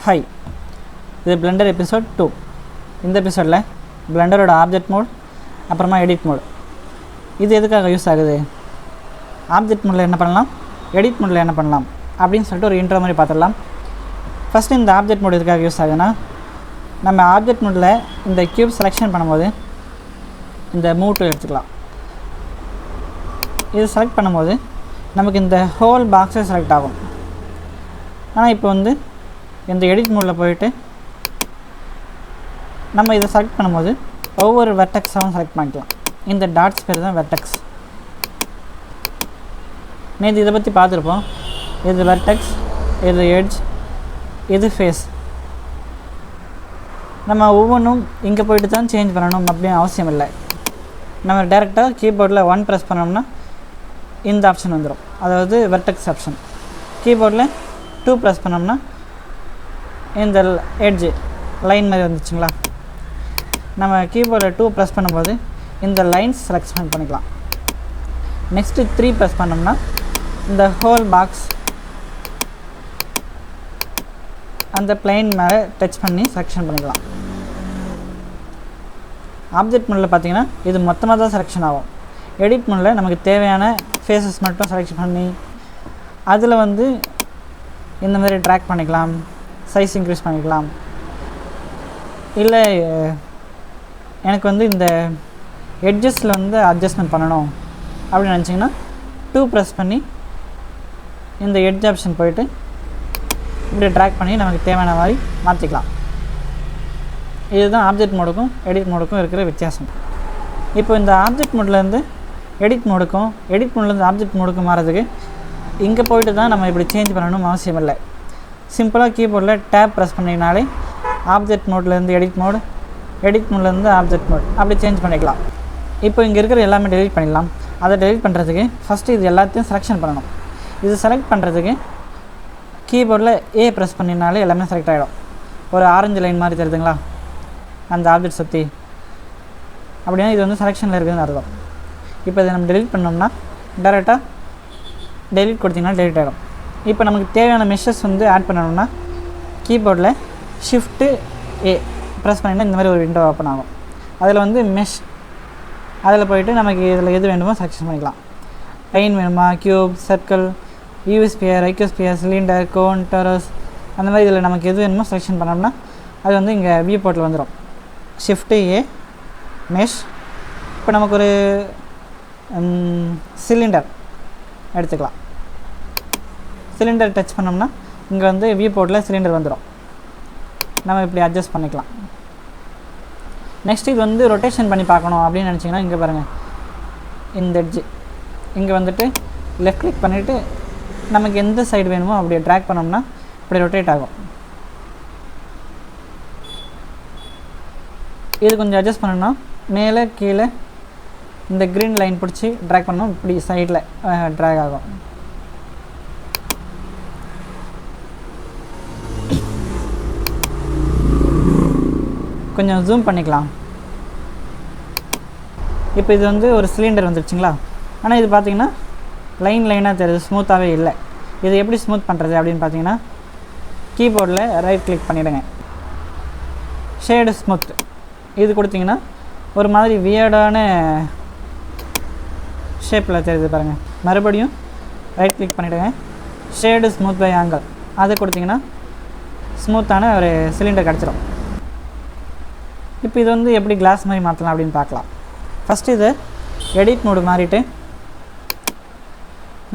Hi, இது Blender episode 2. இந்த எபிசோடில் பிளெண்டரோட ஆப்ஜெக்ட் மோட் அப்புறமா எடிட் மோட் இது எதுக்காக யூஸ் ஆகுது, ஆப்ஜெக்ட் மோடில் என்ன பண்ணலாம், எடிட் மோடில் என்ன பண்ணலாம் அப்படின்னு சொல்லிட்டு ஒரு இன்ட்ரோ மாதிரி பார்த்துடலாம். ஃபஸ்ட்டு இந்த ஆப்ஜெக்ட் மோட் எதுக்காக யூஸ் ஆகுதுன்னா, நம்ம ஆப்ஜெக்ட் மோடில் இந்த க்யூப் செலெக்ஷன் பண்ணும்போது இந்த மூவ் டூல் எடுத்துக்கலாம். இது செலக்ட் பண்ணும்போது நமக்கு இந்த ஹோல் பாக்ஸே செலக்ட் ஆகும். ஆனால் இப்போ வந்து இந்த எடிட் மோடில் போயிட்டு நம்ம இதை செலக்ட் பண்ணும்போது ஒவ்வொரு வெர்டெக்ஸாகவும் செலக்ட் பண்ணிக்கலாம். இந்த டாட்ஸ் பேர் தான் வெர்டெக்ஸ். நேற்று இதை பற்றி பார்த்துருப்போம். இது வெர்டெக்ஸ், இது எட்ஜ், இது ஃபேஸ். நம்ம ஒவ்வொன்றும் இங்கே போயிட்டு தான் சேஞ்ச் பண்ணணும் அப்படின்னு அவசியம் இல்லை. நம்ம டேரெக்டாக கீபோர்டில் 1 ப்ரெஸ் பண்ணோம்னா இந்த ஆப்ஷன் வந்துடும், அதாவது வெர்டெக்ஸ் ஆப்ஷன். கீபோர்டில் 2 ப்ரெஸ் பண்ணோம்னா இந்த எட்ஜ் லைன் மாதிரி வந்துச்சுங்களா. நம்ம கீபோர்டில் 2 ப்ரெஸ் பண்ணும்போது இந்த லைன்ஸ் செலெக்ஷன் பண்ணிக்கலாம். நெக்ஸ்ட்டு 3 ப்ரெஸ் பண்ணோம்னா இந்த ஹோல் பாக்ஸ் அந்த பிளேன் மேலே டச் பண்ணி செலெக்ஷன் பண்ணிக்கலாம். ஆப்ஜெக்ட் மோடில் பார்த்தீங்கன்னா இது மொத்தமாக தான் செலெக்ஷன் ஆகும். எடிட் மோடில் நமக்கு தேவையான ஃபேஸஸ் மட்டும் செலெக்ஷன் பண்ணி அதில் வந்து இந்த மாதிரி ட்ராக் பண்ணிக்கலாம், சைஸ் இன்க்ரீஸ் பண்ணிக்கலாம். இல்லை எனக்கு வந்து இந்த எட்ஜஸில் வந்து அட்ஜஸ்ட்மெண்ட் பண்ணணும் அப்படின்னு நினச்சிங்கன்னா 2 ப்ரெஸ் பண்ணி இந்த எட்ஜ் ஆப்ஷன் போயிட்டு இப்படி ட்ராக் பண்ணி நமக்கு தேவையான மாதிரி மாற்றிக்கலாம். இதுதான் ஆப்ஜெக்ட் மோடுக்கும் எடிட் மோடுக்கும் இருக்கிற வித்தியாசம். இப்போ இந்த ஆப்ஜெக்ட் மோட்லேருந்து எடிட் மோடுக்கும் எடிட் மோட்லேருந்து ஆப்ஜெக்ட் மோடுக்கும் மாறதுக்கு இங்கே போய்ட்டு தான் நம்ம இப்படி சேஞ்ச் பண்ணணும்னு அவசியம் இல்லை. சிம்பிளாக கீபோர்டில் டேப் ப்ரெஸ் பண்ணிங்கனாலே ஆப்ஜெக்ட் மோட்லேருந்து எடிட் மோடு, எடிட் மோட்லேருந்து ஆப்ஜெக்ட் மோட் அப்படி சேஞ்ச் பண்ணிக்கலாம். இப்போ இங்கே இருக்கிற எல்லாமே டெலிட் பண்ணிடலாம். அதை டெலிட் பண்ணுறதுக்கு ஃபஸ்ட்டு இது எல்லாத்தையும் செலெக்ஷன் பண்ணணும். இது செலக்ட் பண்ணுறதுக்கு கீபோர்டில் ஏ ப்ரெஸ் பண்ணினாலே எல்லாமே செலக்ட் ஆகிடும். ஒரு ஆரஞ்சு லைன் மாதிரி தெரியுதுங்களா அந்த ஆப்ஜெக்ட் சுற்றி, அப்படின்னா இது வந்து செலெக்ஷனில் இருக்குதுன்னு அர்த்தம். இப்போ இதை நம்ம டெலிட் பண்ணோம்னா டேரெக்டாக டெலிட் கொடுத்திங்கன்னா டெலிட் ஆகிடும். இப்போ நமக்கு தேவையான மெஷஸ் வந்து ஆட் பண்ணணும்னா கீபோர்டில் ஷிஃப்ட்டு ஏ ப்ரெஸ் பண்ணிங்கன்னா இந்த மாதிரி ஒரு விண்டோ ஓப்பன் ஆகும். அதில் வந்து மெஷ், அதில் போய்ட்டு நமக்கு இதில் எது வேணுமோ செலெக்ஷன் பண்ணிக்கலாம். லைன் வேணுமா, cube, circle, UV sphere, icosphere, cylinder, cone, torus, அந்த மாதிரி இதில் நமக்கு எது வேணுமோ செலெக்ஷன் பண்ணோம்னா அது வந்து இங்கே வியூ போர்ட்டில் வந்துடும். ஷிஃப்ட்டு ஏ, மெஷ். இப்போ நமக்கு ஒரு சிலிண்டர் எடுத்துக்கலாம். சிலிண்டர் டச் பண்ணோம்னா இங்கே வந்து வியூ போர்ட்டில் சிலிண்டர் வந்துடும். நம்ம இப்படி அட்ஜஸ்ட் பண்ணிக்கலாம். நெக்ஸ்ட் இது வந்து ரொட்டேஷன் பண்ணி பார்க்கணும் அப்படின்னு நினச்சிங்கன்னா இங்கே பாருங்கள், இந்த எட்ஜு இங்கே வந்துட்டு லெஃப்ட் கிளிக் பண்ணிவிட்டு நமக்கு எந்த சைடு வேணுமோ அப்படியே ட்ராக் பண்ணோம்னா இப்படி ரொட்டேட் ஆகும். இது கொஞ்சம் அட்ஜஸ்ட் பண்ணணும்னா மேலே கீழே இந்த க்ரீன் லைன் பிடிச்சி ட்ராக் பண்ணோம், இப்படி சைடில் ட்ராக் ஆகும். கொஞ்சம் ஜூம் பண்ணிக்கலாம். இப்போ இது வந்து ஒரு சிலிண்டர் வந்துருச்சுங்களா. ஆனால் இது பார்த்திங்கன்னா லைனாக தெரியுது, ஸ்மூத்தாகவே இல்லை. இது எப்படி ஸ்மூத் பண்ணுறது அப்படின்னு பார்த்தீங்கன்னா கீபோர்டில் ரைட் கிளிக் பண்ணிவிடுங்க, ஷேடு ஸ்மூத் இது கொடுத்திங்கன்னா ஒரு மாதிரி வியர்டான ஷேப்பில் தெரியுது பாருங்கள். மறுபடியும் ரைட் கிளிக் பண்ணிவிடுங்க, ஷேடு ஸ்மூத் பை ஆங்கிள் அதை கொடுத்திங்கன்னா ஸ்மூத்தான ஒரு சிலிண்டர் கிடச்சிரும். இப்போ இது வந்து எப்படி கிளாஸ் மாதிரி மாற்றலாம் அப்படின்னு பார்க்கலாம். ஃபஸ்ட்டு இது எடிட் மோடு மாறிட்டு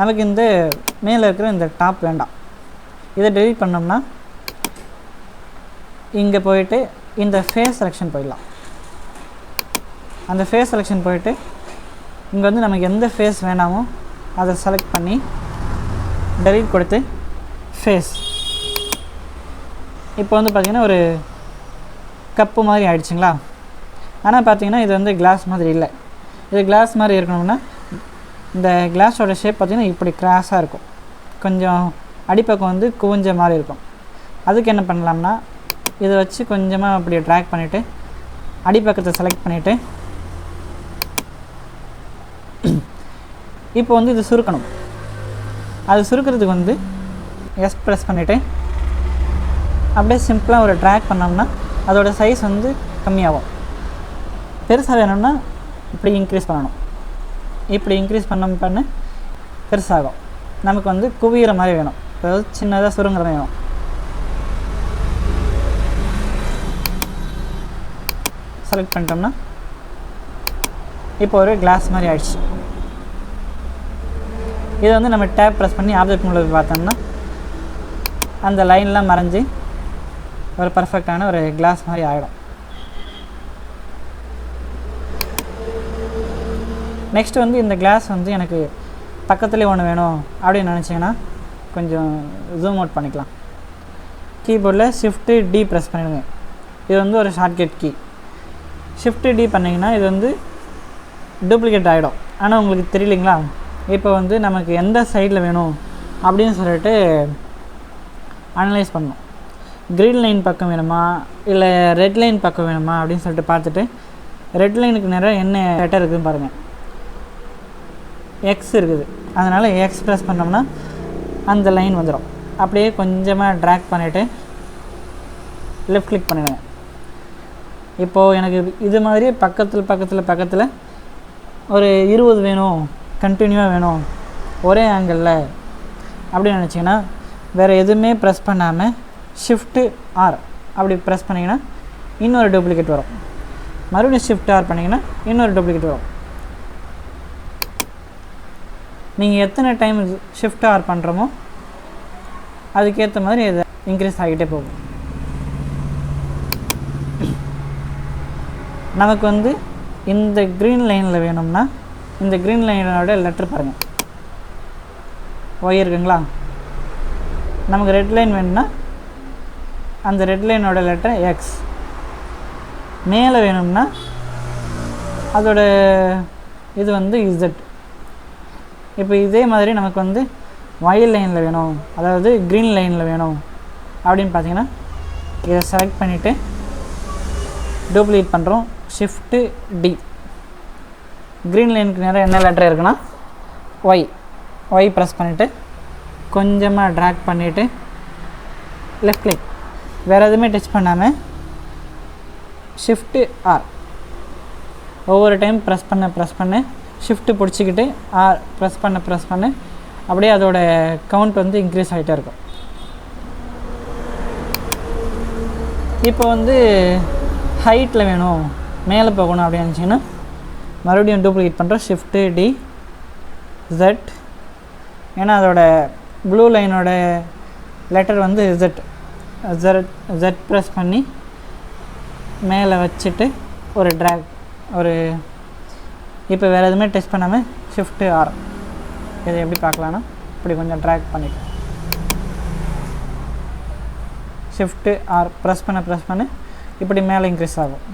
நமக்கு இந்த மேலே இருக்கிற இந்த டாப் வேண்டாம், இதை டெலிட் பண்ணோம்னா இங்கே போயிட்டு இந்த ஃபேஸ் செலெக்ஷன் போயிடலாம். அந்த ஃபேஸ் செலெக்ஷன் போயிட்டு இங்கே வந்து நமக்கு எந்த ஃபேஸ் வேணாமோ அதை செலக்ட் பண்ணி டெலிட் கொடுத்து ஃபேஸ். இப்போ வந்து பார்த்திங்கன்னா ஒரு கப்பு மாதிரி ஆகிடுச்சிங்களா. ஆனால் பார்த்திங்கன்னா இது வந்து கிளாஸ் மாதிரி இல்லை. இது கிளாஸ் மாதிரி இருக்கணும்னா இந்த கிளாஸோட ஷேப் பார்த்திங்கன்னா இப்படி கிராஸாக இருக்கும், கொஞ்சம் அடிப்பக்கம் வந்து குவிஞ்ச மாதிரி இருக்கும். அதுக்கு என்ன பண்ணலாம்னா இதை வச்சு கொஞ்சமாக அப்படி ட்ராக் பண்ணிவிட்டு அடிப்பக்கத்தை செலக்ட் பண்ணிவிட்டு இப்போ வந்து இது சுருக்கணும். அது சுருக்கிறதுக்கு வந்து எஸ் ப்ரெஸ் பண்ணிவிட்டு அப்படியே சிம்பிளாக ஒரு ட்ராக் பண்ணோம்னா அதோட சைஸ் வந்து கம்மியாகும். பெருசாக வேணும்னா இப்படி இன்க்ரீஸ் பண்ணணும். இப்படி இன்க்ரீஸ் பண்ண பெருசாகும். நமக்கு வந்து குவிகிற மாதிரி வேணும், அதாவது சின்னதாக சுருங்குற மாதிரி வேணும். செலக்ட் பண்ணிட்டோம்னா இப்போ ஒரு கிளாஸ் மாதிரி ஆயிடுச்சு. இதை வந்து நம்ம டேப் ப்ரெஸ் பண்ணி ஆப்ஜெக்ட் மூலம் பார்த்தோம்னா அந்த லைன்லாம் மறைஞ்சி ஒரு பர்ஃபெக்டான ஒரு கிளாஸ் மாதிரி ஆகிடும். நெக்ஸ்ட் வந்து இந்த கிளாஸ் வந்து எனக்கு பக்கத்துலேயே ஒன்று வேணும் அப்படின்னு நினச்சிங்கன்னா கொஞ்சம் ஜூம் அவுட் பண்ணிக்கலாம். கீபோர்டில் ஷிஃப்ட்டு டி ப்ரெஸ் பண்ணிடுங்க. இது வந்து ஒரு ஷார்ட்கட் கீ. ஷிஃப்ட்டு டி பண்ணிங்கன்னா இது வந்து டூப்ளிகேட் ஆகிடும். ஆனால் உங்களுக்கு தெரியலைங்களா? இப்போ வந்து நமக்கு எந்த சைடில் வேணும் அப்படின்னு சொல்லிட்டு அனலைஸ் பண்ணணும். க்ரீன் லைன் பக்கம் வேணுமா இல்லை ரெட் லைன் பக்கம் வேணுமா அப்படின்னு சொல்லிட்டு பார்த்துட்டு, ரெட் லைனுக்கு நேரம் என்ன லெட்டர் இருக்குதுன்னு பாருங்கள். எக்ஸ் இருக்குது, அதனால் எக்ஸ் ப்ரெஸ் பண்ணோம்னா அந்த லைன் வந்துடும். அப்படியே கொஞ்சமாக ட்ராக் பண்ணிவிட்டு லெஃப்ட் கிளிக் பண்ணிடுவேன். இப்போது எனக்கு இது மாதிரி பக்கத்தில் ஒரு 20 வேணும், கண்டினியூவாக வேணும் ஒரே ஆங்கிளில் அப்படின்னு நினச்சிங்கன்னா வேறு எதுவுமே ப்ரெஸ் பண்ணாமல் ஷிஃப்ட்டு ஆர் அப்படி ப்ரெஸ் பண்ணிங்கன்னா இன்னொரு டூப்ளிகேட் வரும். மறுபடியும் ஷிஃப்ட் ஆர் பண்ணிங்கன்னா இன்னொரு டூப்ளிகேட் வரும். நீங்கள் எத்தனை டைம் ஷிஃப்ட் ஆர் பண்ணுறோமோ அதுக்கேற்ற மாதிரி இதை இன்க்ரீஸ் ஆகிட்டே போகும். நமக்கு வந்து இந்த க்ரீன் லைனில் வேணும்னா இந்த க்ரீன் லைனோட லெட்டர் பாருங்கள், ஒய் இருக்குங்களா? நமக்கு ரெட் லைன் வேணும்னா அந்த ரெட் லைனோட லெட்டர் எக்ஸ். மேலே வேணும்னா அதோட இது வந்து இசட். இப்போ இதே மாதிரி நமக்கு வந்து ஒய் லைனில் வேணும், அதாவது க்ரீன் லைனில் வேணும் அப்படின்னு பார்த்தீங்கன்னா இதை செலக்ட் பண்ணிவிட்டு டூப்ளிகேட் பண்ணுறோம். Shift D. க்ரீன் லைனுக்கு நேரம் என்ன லெட்டர் இருக்குன்னா ஒய் ப்ரெஸ் பண்ணிவிட்டு கொஞ்சமாக ட்ராக் பண்ணிவிட்டு லெஃப்ட் கிளிக், வேறு எதுவுமே டச் பண்ணாமல் ஷிஃப்ட்டு ஆர் ஒவ்வொரு டைம் ப்ரெஸ் பண்ண ஷிஃப்ட்டு பிடிச்சிக்கிட்டு ஆர் ப்ரெஸ் பண்ண அப்படியே அதோட கவுண்ட் வந்து இன்க்ரீஸ் ஆகிட்டே இருக்கும். இப்போ வந்து ஹைட்டில் வேணும், மேலே போகணும் அப்படின்னு நினச்சிங்கன்னா மறுபடியும் டூப்ளிகேட் பண்ணுறோம். Shift D Z. ஏன்னா அதோட ப்ளூ லைனோட லெட்டர் வந்து Z ப்ரெஸ் பண்ணி மேலே வச்சுட்டு ஒரு ட்ராக் இப்போ வேறு எதுவுமே டச் பண்ணாமல் ஷிஃப்ட்டு ஆர். இதை எப்படி பார்க்கலான்னா இப்படி கொஞ்சம் ட்ராக் பண்ணிட்டு ஷிஃப்ட்டு ஆர் ப்ரெஸ் பண்ண இப்படி மேலே இன்க்ரீஸ் ஆகும்.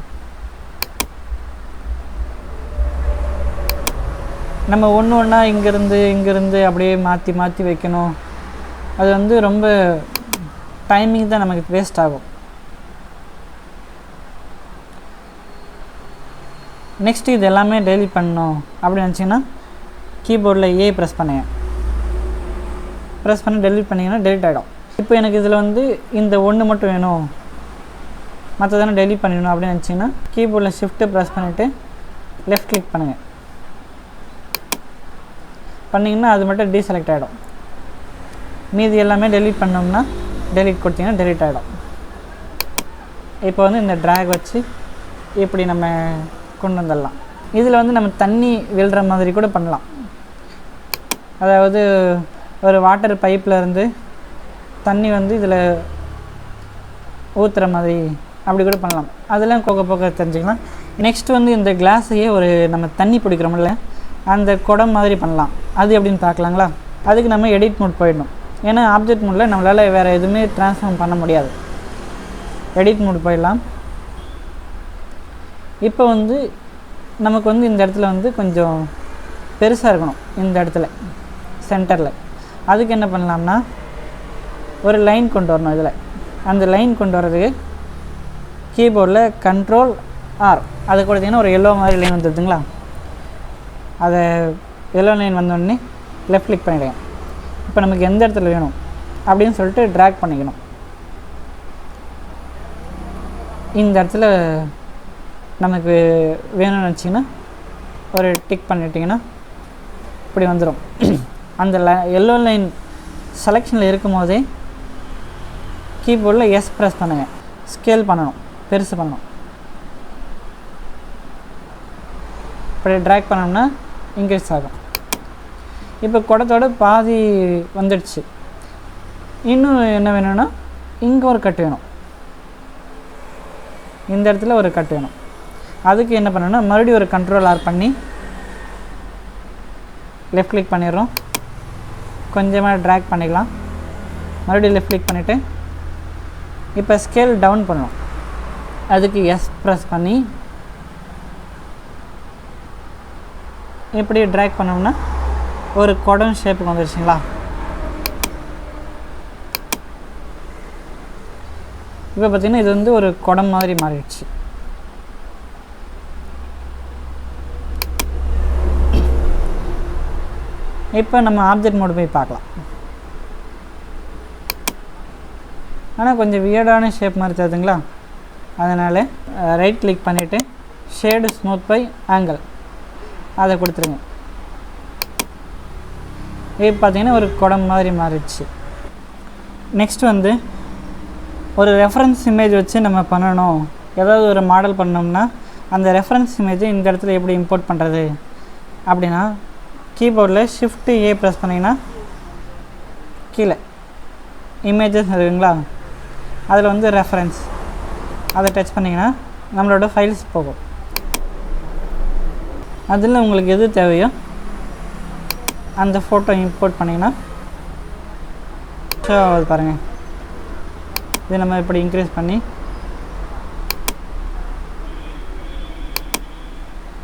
நம்ம ஒன்றா இங்கேருந்து அப்படியே மாற்றி வைக்கணும். அது வந்து ரொம்ப டைமிங் தான் நமக்கு வேஸ்ட் ஆகும். நெக்ஸ்ட்டு இது எல்லாமே டெலிட் பண்ணணும் அப்படின்னு நினச்சிங்கன்னா கீபோர்டில் ஏ ப்ரெஸ் பண்ண டெலிட் பண்ணிங்கன்னா டெலிட் ஆகிடும். இப்போ எனக்கு இதில் வந்து இந்த ஒன்று மட்டும் வேணும், மற்றதானே டெலிட் பண்ணிடணும் அப்படின்னு நினச்சிங்கன்னா கீபோர்டில் ஷிஃப்ட்டு ப்ரெஸ் பண்ணிவிட்டு லெஃப்ட் கிளிக் பண்ணிங்கன்னா அது மட்டும் டீசெலக்ட் ஆகிடும். மீதி எல்லாமே டெலிட் பண்ணோம்னா டெலிட் கொடுத்தீங்கன்னா டெலிட் ஆகிடும். இப்போ வந்து இந்த ட்ராக் வச்சு இப்படி நம்ம கொண்டு வந்துடலாம். இதில் வந்து நம்ம தண்ணி விழுற மாதிரி கூட பண்ணலாம். அதாவது ஒரு வாட்டர் பைப்பில் இருந்து தண்ணி வந்து இதில் ஊற்றுற மாதிரி அப்படி கூட பண்ணலாம். அதெல்லாம் போக தெரிஞ்சுக்கலாம். நெக்ஸ்ட் வந்து இந்த கிளாஸையே நம்ம தண்ணி பிடிக்கிறோம்ல அந்த குடம் மாதிரி பண்ணலாம். அது எப்படின்னு பார்க்கலாங்களா? அதுக்கு நம்ம எடிட் மோட் போயிடணும். ஏன்னா ஆப்ஜெக்ட் மோடில் நம்மளால் வேறு எதுவுமே ட்ரான்ஸ்ஃபார்ம் பண்ண முடியாது. எடிட் மோட் போயிடலாம். இப்போ வந்து நமக்கு வந்து இந்த இடத்துல வந்து கொஞ்சம் பெருசாக இருக்கணும், இந்த இடத்துல சென்டரில். அதுக்கு என்ன பண்ணலாம்னா ஒரு லைன் கொண்டு வரணும். இதில் அந்த லைன் கொண்டு வர்றதுக்கு கீபோர்டில் கண்ட்ரோல் ஆர் அது கொடுத்தீங்கன்னா ஒரு எல்லோ மாதிரி லைன் வந்துடுதுங்களா? அதை எல்லோ லைன் வந்தோடனே லெஃப்ட் கிளிக் பண்ணிவிடுங்க. இப்போ நமக்கு எந்த இடத்துல வேணும் அப்படின்னு சொல்லிட்டு ட்ராக் பண்ணிக்கணும். இந்த இடத்துல நமக்கு வேணும்னு வச்சிங்கன்னா ஒரு டிக் பண்ணிட்டிங்கன்னா இப்படி வந்துடும். அந்த எல்லோ லைன் செலெக்ஷனில் இருக்கும் போதே கீபோர்டில் எஸ் ப்ரெஸ் பண்ணுங்கள். ஸ்கேல் பண்ணணும், பெருசு பண்ணணும். இப்படி ட்ராக் பண்ணோம்னா இன்க்ரீஸ் ஆகும். இப்போ குடத்தோட பாதி வந்துடுச்சு. இன்னும் என்ன வேணும்னா இங்கே ஒரு கட் வேணும், இந்த இடத்துல ஒரு கட் வேணும். அதுக்கு என்ன பண்ணணும்னா மறுபடியும் ஒரு கண்ட்ரோல் ஆர் பண்ணி லெஃப்ட் கிளிக் பண்ணிடுறோம். கொஞ்சமாக ட்ராக் பண்ணிக்கலாம். மறுபடியும் லெஃப்ட் கிளிக் பண்ணிவிட்டு இப்போ ஸ்கேல் டவுன் பண்ணணும். அதுக்கு எஸ் ப்ரெஸ் பண்ணி இப்படி ட்ராக் பண்ணோம்னா ஒரு குடம் ஷேப்புக்கு வந்துருச்சுங்களா. இப்போ பார்த்திங்கன்னா இது வந்து ஒரு குடம் மாதிரி மாறிடுச்சு. இப்போ நம்ம ஆப்ஜெக்ட் மோடு போய் பார்க்கலாம். ஆனால் கொஞ்சம் வியர்டான ஷேப் மாதிரி தருதுங்களா. அதனால் ரைட் கிளிக் பண்ணிவிட்டு ஷேடு ஸ்மூத் பை ஆங்கிள் அதை கொடுத்துருங்க. இப்போ பார்த்திங்கன்னா ஒரு குடம் மாதிரி மாறிடுச்சு. நெக்ஸ்ட் வந்து ஒரு ரெஃபரன்ஸ் இமேஜ் வச்சு நம்ம பண்ணணும். ஏதாவது ஒரு மாடல் பண்ணோம்னா அந்த ரெஃபரன்ஸ் இமேஜை இந்த இடத்துல எப்படி இம்போர்ட் பண்ணுறது அப்படின்னா கீபோர்டில் ஷிஃப்ட் ஏ ப்ரெஸ் பண்ணிங்கன்னா கீழே இமேஜஸ் இருக்குங்களா, அதில் வந்து ரெஃபரன்ஸ் அதை டச் பண்ணிங்கன்னா நம்மளோட ஃபைல்ஸ் போகும். அதில் உங்களுக்கு எது தேவையோ அந்த ஃபோட்டோ இம்போர்ட் பண்ணிங்கன்னா ஷோ ஆகுது பாருங்கள். இது நம்ம இப்படி இன்க்ரீஸ் பண்ணி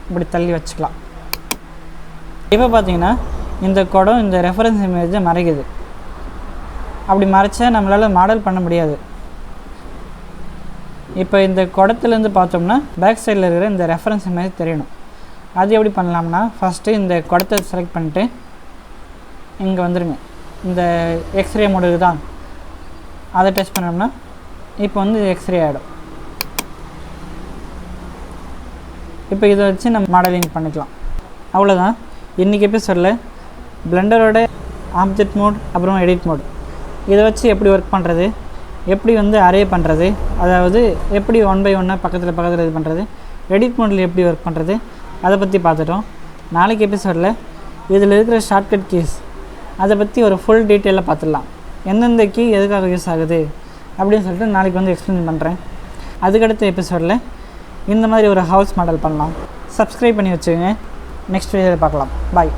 இப்படி தள்ளி வச்சுக்கலாம். இப்போ பார்த்தீங்கன்னா இந்த குடம் இந்த ரெஃபரன்ஸ் இமேஜை மறைக்குது. அப்படி மறைச்சா நம்மளால் மாடல் பண்ண முடியாது. இப்போ இந்த குடத்துலேருந்து பார்த்தோம்னா பேக் சைடில் இருக்கிற இந்த ரெஃபரன்ஸ் இமேஜ் தெரியணும். அது எப்படி பண்ணலாம்னா ஃபஸ்ட்டு இந்த குடத்தை செலக்ட் பண்ணிட்டு இங்கே வந்துடுங்க. இந்த எக்ஸ்ரே மோடுக்கு தான் அதை டச் பண்ணோம்னா இப்போ வந்து எக்ஸ்ரே ஆகிடும். இப்போ இதை வச்சு நம்ம மாடலிங் பண்ணிக்கலாம். அவ்வளோதான். இன்றைக்கி எபிசோடில் பிளெண்டரோட ஆப்ஜெக்ட் மோட் அப்புறம் எடிட் மோட் இதை வச்சு எப்படி ஒர்க் பண்ணுறது, எப்படி வந்து அரே பண்ணுறது, அதாவது எப்படி 1 by 1 பக்கத்தில் இது பண்ணுறது, எடிட் மோடில் எப்படி ஒர்க் பண்ணுறது அதை பற்றி பார்த்துட்டோம். நாளைக்கு எபிசோடில் இதில் இருக்கிற ஷார்ட்கட் கீஸ் அதை பற்றி ஒரு ஃபுல் டீட்டெயிலாக பார்த்துடலாம். எந்தெந்த கீ எதுக்காக யூஸ் ஆகுது அப்படின்னு சொல்லிட்டு நாளைக்கு வந்து எக்ஸ்பிளைன் பண்ணுறேன். அதுக்கடுத்த எபிசோடில் இந்த மாதிரி ஒரு ஹவுஸ் மாடல் பண்ணலாம். சப்ஸ்கிரைப் பண்ணி வச்சுக்கோங்க. நெக்ஸ்ட் வீடியோவில் பார்க்கலாம். பாய்.